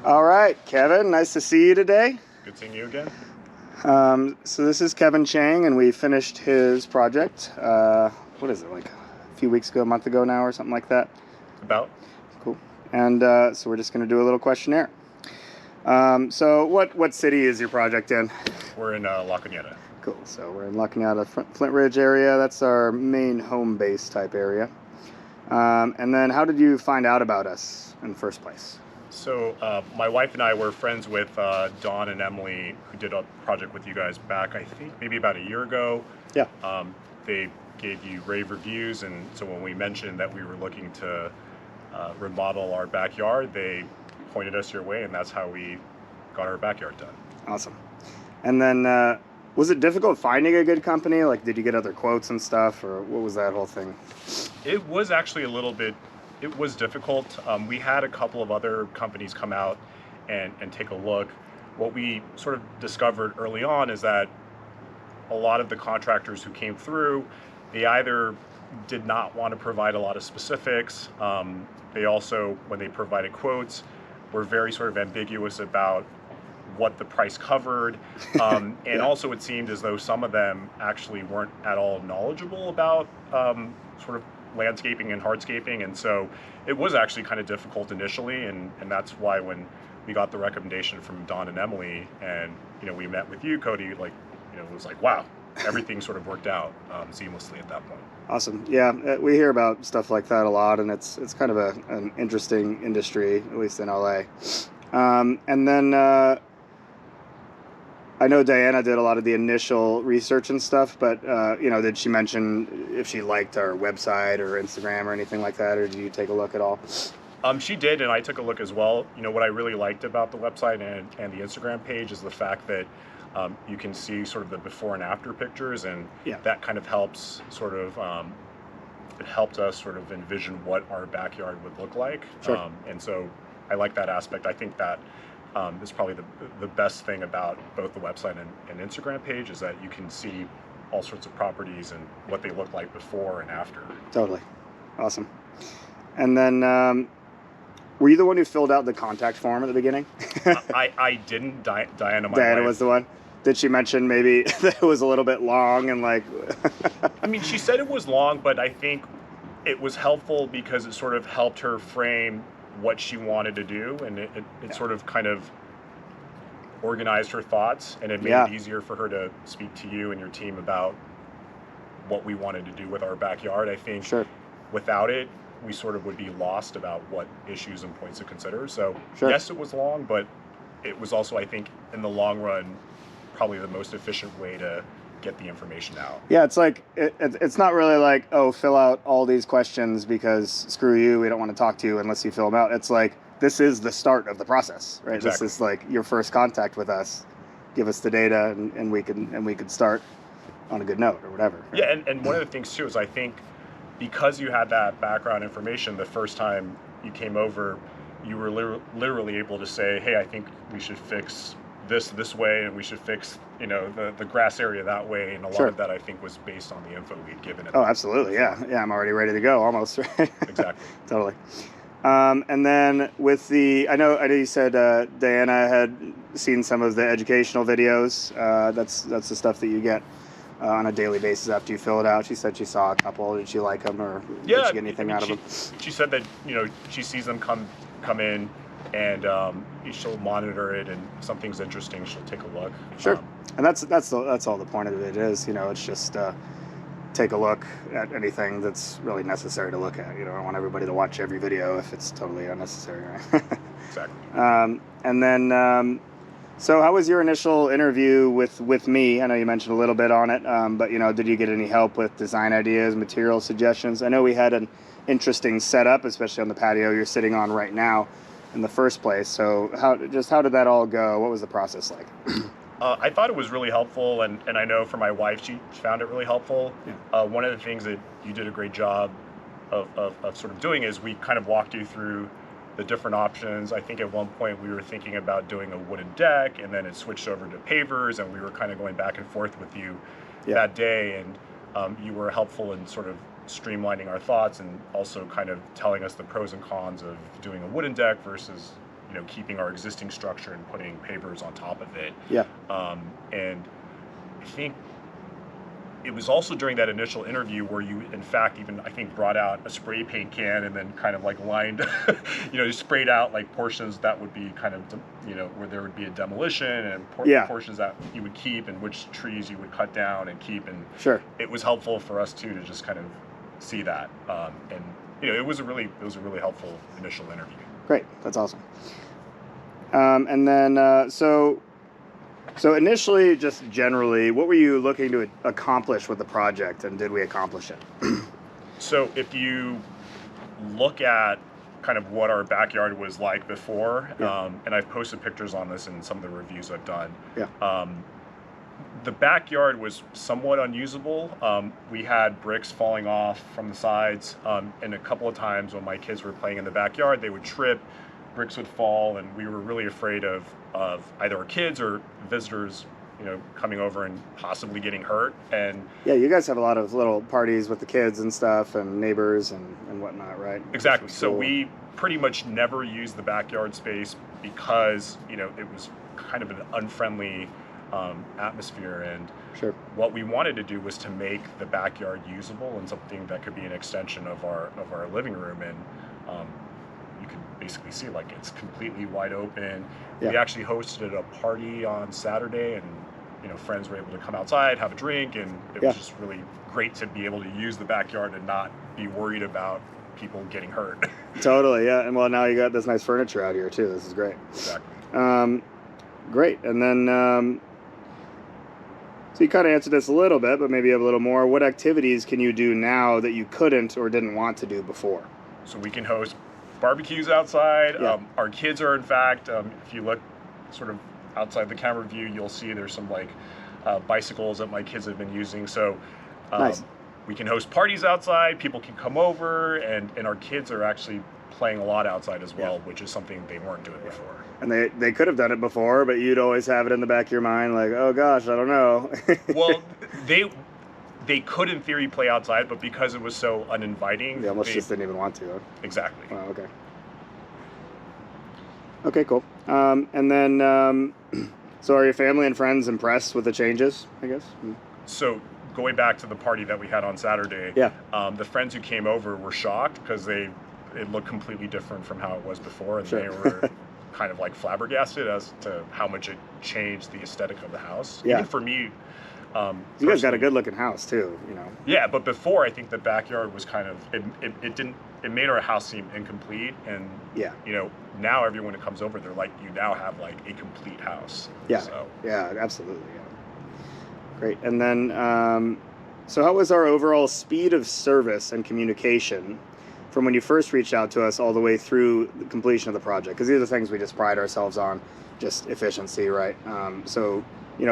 All right, Kevin, nice to see you today. Good seeing you again. So this is Kevin Chiang, and we finished his project. What is it, like a few weeks ago, a month ago now, or something like that? About? Cool. And so we're just going to do a little questionnaire. So what city is your project in? We're in La Cuneta. Cool. So we're in La Cuneta, Flint Ridge area. That's our main home base type area. And then how did you find out about us in the first place? So my wife and I were friends with Dawn and Emily, who did a project with you guys back, I think, maybe about a year ago. Yeah. They gave you rave reviews, and so when we mentioned that we were looking to remodel our backyard, they pointed us your way, and that's how we got our backyard done. Awesome. And then was it difficult finding a good company? Like, did you get other quotes and stuff, or what was that whole thing? It was actually a little bit, it was difficult. We had a couple of other companies come out and take a look. What we sort of discovered early on is that a lot of the contractors who came through, they either did not want to provide a lot of specifics. They also, when they provided quotes, were very sort of ambiguous about what the price covered. And Yeah. Also it seemed as though some of them actually weren't at all knowledgeable about sort of landscaping and hardscaping. And so it was actually kind of difficult initially. And that's why when we got the recommendation from Dawn and Emily and, we met with you, Cody, it was like, wow, everything sort of worked out seamlessly at that point. Awesome. Yeah, we hear about stuff like that a lot, and it's kind of an interesting industry, at least in LA. And then I know Diana did a lot of the initial research and stuff, but did she mention if she liked our website or Instagram or anything like that, or did you take a look at all? She did, and I took a look as well. What I really liked about the website and the Instagram page is the fact that you can see sort of the before and after pictures, and that kind of helps sort of, it helped us sort of envision what our backyard would look like. Sure. And so I like that aspect. I think that is probably the best thing about both the website and Instagram page is that you can see all sorts of properties and what they look like before and after. Totally. Awesome. And then were you the one who filled out the contact form at the beginning? I didn't. Diana, my Diana wife, was the one. Did she mention maybe that it was a little bit long and like... I mean, she said it was long, but I think it was helpful because it sort of helped her frame what she wanted to do, and it sort of kind of organized her thoughts, and it made it easier for her to speak to you and your team about what we wanted to do with our backyard. I think without it, we sort of would be lost about what issues and points to consider. So yes, it was long, but it was also, I think, in the long run, probably the most efficient way to get the information out. Yeah, it's like, it's not really like, oh, fill out all these questions because screw you, we don't want to talk to you unless you fill them out. It's like, this is the start of the process, right? Exactly. This is like your first contact with us. Give us the data and we could start on a good note or whatever. Right? Yeah, and one of the things too is I think because you had that background information the first time you came over, you were literally able to say, hey, I think we should fix this way, and we should fix the grass area that way, and a lot of that I think was based on the info we'd given it. Oh, absolutely. Yeah, I'm already ready to go almost, right? Exactly. Totally. And then with I know you said Diana had seen some of the educational videos. That's the stuff that you get on a daily basis after you fill it out. She said she saw a couple. Did she like them, or did she get anything out of them? She said that she sees them come in, and she'll monitor it, and if something's interesting, she'll take a look. Sure. And that's all the point of it is. It's just take a look at anything that's really necessary to look at. I don't want everybody to watch every video if it's totally unnecessary, right? Exactly. And then, so how was your initial interview with me? I know you mentioned a little bit on it, but did you get any help with design ideas, material suggestions? I know we had an interesting setup, especially on the patio you're sitting on right now in the first place. So how did that all go? What was the process like? I thought it was really helpful, and I know for my wife, she found it really helpful. Yeah. One of the things that you did a great job of sort of doing is we kind of walked you through the different options. I think at one point we were thinking about doing a wooden deck, and then it switched over to pavers, and we were kind of going back and forth with you that day, and you were helpful in sort of streamlining our thoughts and also kind of telling us the pros and cons of doing a wooden deck versus keeping our existing structure and putting pavers on top of it. Yeah. And I think it was also during that initial interview where you, in fact, even I think brought out a spray paint can and then kind of like lined, you sprayed out like portions that would be kind of, where there would be a demolition and portions that you would keep and which trees you would cut down and keep. And sure, it was helpful for us too to just kind of see that. And it was a really helpful initial interview. Great, that's awesome. And then So initially, just generally, what were you looking to accomplish with the project, and did we accomplish it? So if you look at kind of what our backyard was like before, and I've posted pictures on this in some of the reviews I've done. Yeah. The backyard was somewhat unusable. We had bricks falling off from the sides, and a couple of times when my kids were playing in the backyard, they would trip, bricks would fall, and we were really afraid of either our kids or visitors, coming over and possibly getting hurt. And yeah, you guys have a lot of little parties with the kids and stuff, and neighbors and whatnot, right? Exactly. So we pretty much never used the backyard space because it was kind of an unfriendly atmosphere. And sure, what we wanted to do was to make the backyard usable and something that could be an extension of our living room. And you can basically see like it's completely wide open. Yeah. We actually hosted a party on Saturday, and friends were able to come outside, have a drink, and it was just really great to be able to use the backyard and not be worried about people getting hurt. Totally, yeah. And well, now you got this nice furniture out here too. This is great. Exactly. Great. And then so you kind of answered this a little bit, but maybe you have a little more. What activities can you do now that you couldn't or didn't want to do before? So we can host barbecues outside. Yeah. Our kids are, in fact, if you look sort of outside the camera view, you'll see there's some like bicycles that my kids have been using. So nice. We can host parties outside. People can come over, and our kids are actually playing a lot outside as well, which is something they weren't doing before. And they could have done it before, but you'd always have it in the back of your mind, like, oh gosh, I don't know. Well, they could in theory play outside, but because it was so uninviting, they almost just didn't even want to. Huh? Exactly. Wow, okay. Okay, cool. And then, so are your family and friends impressed with the changes, I guess? So going back to the party that we had on Saturday, the friends who came over were shocked because it looked completely different from how it was before, and they were kind of like flabbergasted as to how much it changed the aesthetic of the house. Yeah. Even for me, you guys got a good looking house too, Yeah, but before I think the backyard was kind of it made our house seem incomplete, and now everyone who comes over, they're like, you now have like a complete house. Yeah. So. Yeah, absolutely. Yeah. Great. And then, so how was our overall speed of service and communication from when you first reached out to us all the way through the completion of the project? Because these are things we just pride ourselves on, just efficiency, right? So,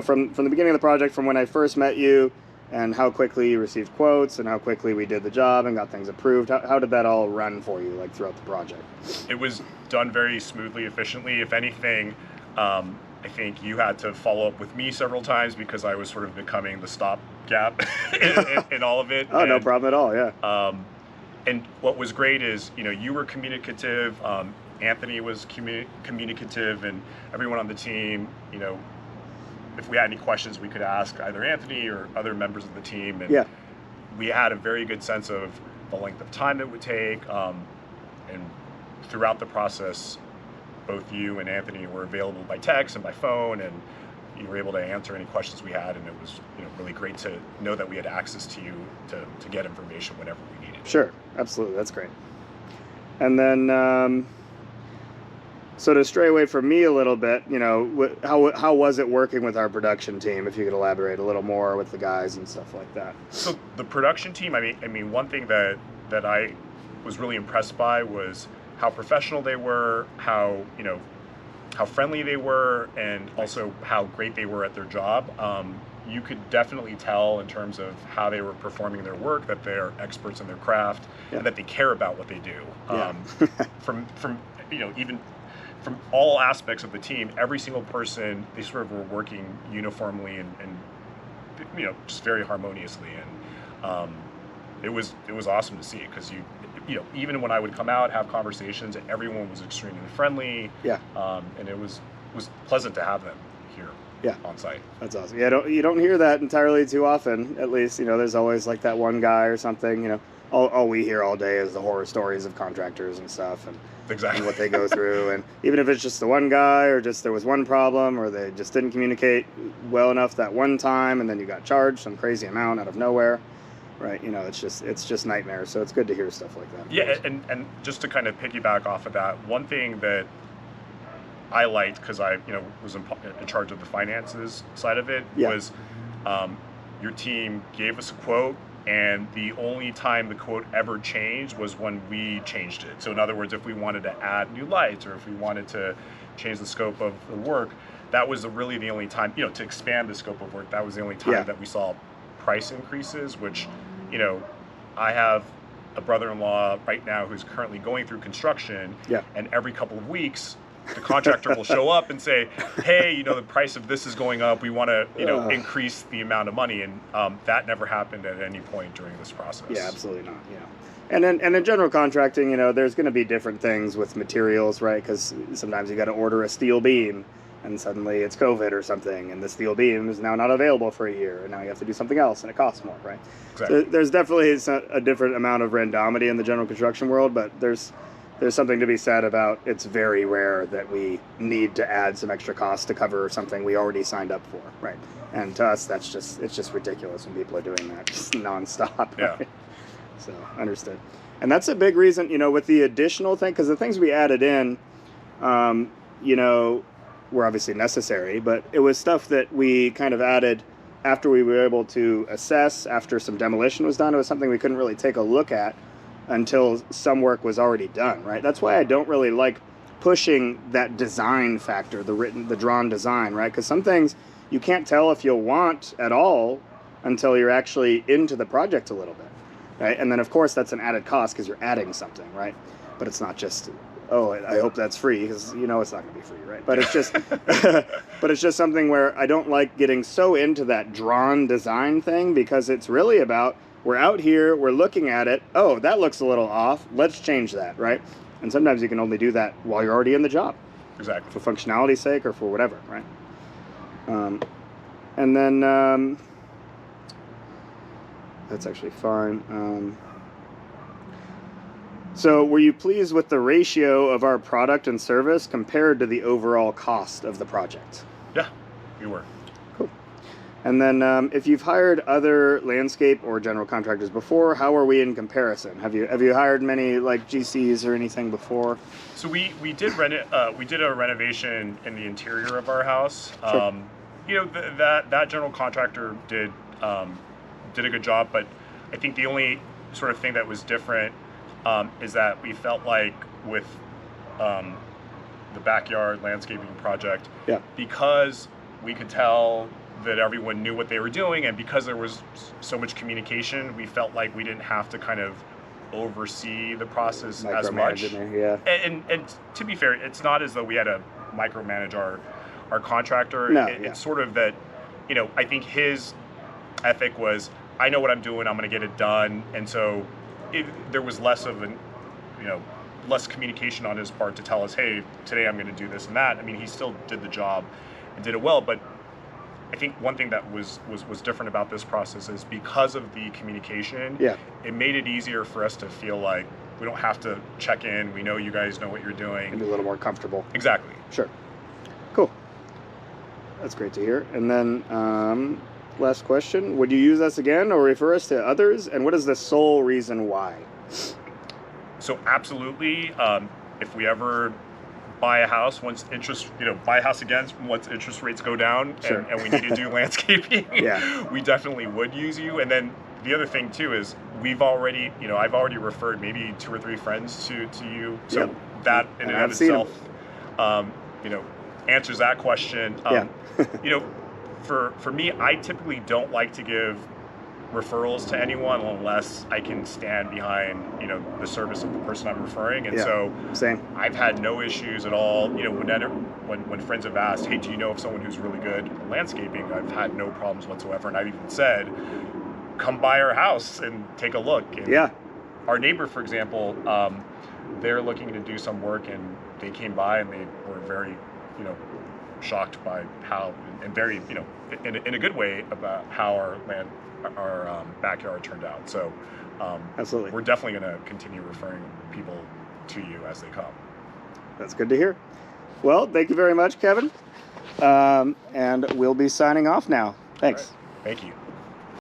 from the beginning of the project, from when I first met you, and how quickly you received quotes, and how quickly we did the job and got things approved, how did that all run for you, like throughout the project? It was done very smoothly, efficiently. If anything, I think you had to follow up with me several times because I was sort of becoming the stopgap in all of it. Oh, no problem at all, yeah. And what was great is, you were communicative, Anthony was communicative, and everyone on the team, if we had any questions, we could ask either Anthony or other members of the team. And we had a very good sense of the length of time it would take. And throughout the process, both you and Anthony were available by text and by phone, and you were able to answer any questions we had. And it was really great to know that we had access to you to get information whenever we needed. Sure, absolutely. That's great. And then, so to stray away from me a little bit, how was it working with our production team? If you could elaborate a little more with the guys and stuff like that. So the production team, I mean, one thing that I was really impressed by was how professional they were, how friendly they were, and also how great they were at their job. You could definitely tell in terms of how they were performing their work that they're experts in their craft and that they care about what they do. From even from all aspects of the team, every single person, they sort of were working uniformly and just very harmoniously. And it was awesome to see, because even when I would come out, have conversations, everyone was extremely friendly. Yeah. And it was pleasant to have them here. Yeah. On site. That's awesome. Yeah, you don't hear that entirely too often. At least, there's always like that one guy or something. All we hear all day is the horror stories of contractors and stuff, and exactly and what they go through. And even if it's just the one guy, or just there was one problem, or they just didn't communicate well enough that one time, and then you got charged some crazy amount out of nowhere, right? It's just nightmares. So it's good to hear stuff like that. Yeah, and just to kind of piggyback off of that, one thing that I liked, because I was in charge of the finances side of it, was your team gave us a quote, and the only time the quote ever changed was when we changed it. So in other words, if we wanted to add new lights, or if we wanted to change the scope of the work, that was really the only time, to expand the scope of work, that was the only time that we saw price increases, which, I have a brother-in-law right now who's currently going through construction, and every couple of weeks, the contractor will show up and say, hey, the price of this is going up. We want to, increase the amount of money. And that never happened at any point during this process. Yeah, absolutely not. And in general contracting, there's going to be different things with materials, right? Because sometimes you got to order a steel beam, and suddenly it's COVID or something, and the steel beam is now not available for a year, and now you have to do something else, and it costs more, right? Exactly. So there's definitely a different amount of randomity in the general construction world, but there's something to be said about it's very rare that we need to add some extra costs to cover something we already signed up for, right? And to us, it's just ridiculous when people are doing that just nonstop. Right? Yeah. So understood. And that's a big reason, with the additional thing, because the things we added in, were obviously necessary, but it was stuff that we kind of added after we were able to assess, after some demolition was done. It was something we couldn't really take a look at until some work was already done, right? That's why I don't really like pushing that design factor, the drawn design, right? Because some things you can't tell if you'll want at all until you're actually into the project a little bit, right? And then of course that's an added cost because you're adding something, right? But it's not just, oh, I hope that's free, because it's not going to be free, right? But it's just, but it's just something where I don't like getting so into that drawn design thing, because it's really about, we're out here, we're looking at it, oh, that looks a little off, let's change that, right? And sometimes you can only do that while you're already in the job. Exactly. For functionality's sake or for whatever, right? And then, that's actually fine. So were you pleased with the ratio of our product and service compared to the overall cost of the project? Yeah, we were. Cool. And then if you've hired other landscape or general contractors before, how are we in comparison? Have you hired many like GCs or anything before? So we did a renovation in the interior of our house. Sure. That general contractor did a good job, but I think the only sort of thing that was different is that we felt like with the backyard landscaping project, because we could tell that everyone knew what they were doing, and because there was so much communication, we felt like we didn't have to kind of oversee the process as much. And to be fair, it's not as though we had to micromanage our contractor. No, it's sort of that, I think his ethic was, I know what I'm doing, I'm going to get it done, and so there was less of less communication on his part to tell us, hey, today I'm going to do this and that. I mean, he still did the job and did it well, but I think one thing that was different about this process is because of the communication, it made it easier for us to feel like we don't have to check in. We know you guys know what you're doing. And be a little more comfortable. Exactly. Sure. Cool. That's great to hear. And then last question, would you use us again or refer us to others? And what is the sole reason why? So absolutely, if we ever buy a house, buy a house again once interest rates go down, sure. and we need to do landscaping, we definitely would use you. And then the other thing too is I've already referred maybe 2 or 3 friends to you. So that in and of itself, answers that question. For me, I typically don't like to give referrals to anyone unless I can stand behind, the service of the person I'm referring. And so same. I've had no issues at all. When friends have asked, hey, do you know of someone who's really good at landscaping? I've had no problems whatsoever. And I've even said, come by our house and take a look. And Yeah. our neighbor, for example, they're looking to do some work, and they came by and they were very, shocked by how, and very, in a good way, about how our backyard turned out. So Absolutely. we're definitely going to continue referring people to you as they come. That's good to hear. Well, thank you very much, Kevin. And we'll be signing off now. Thanks. All right. Thank you.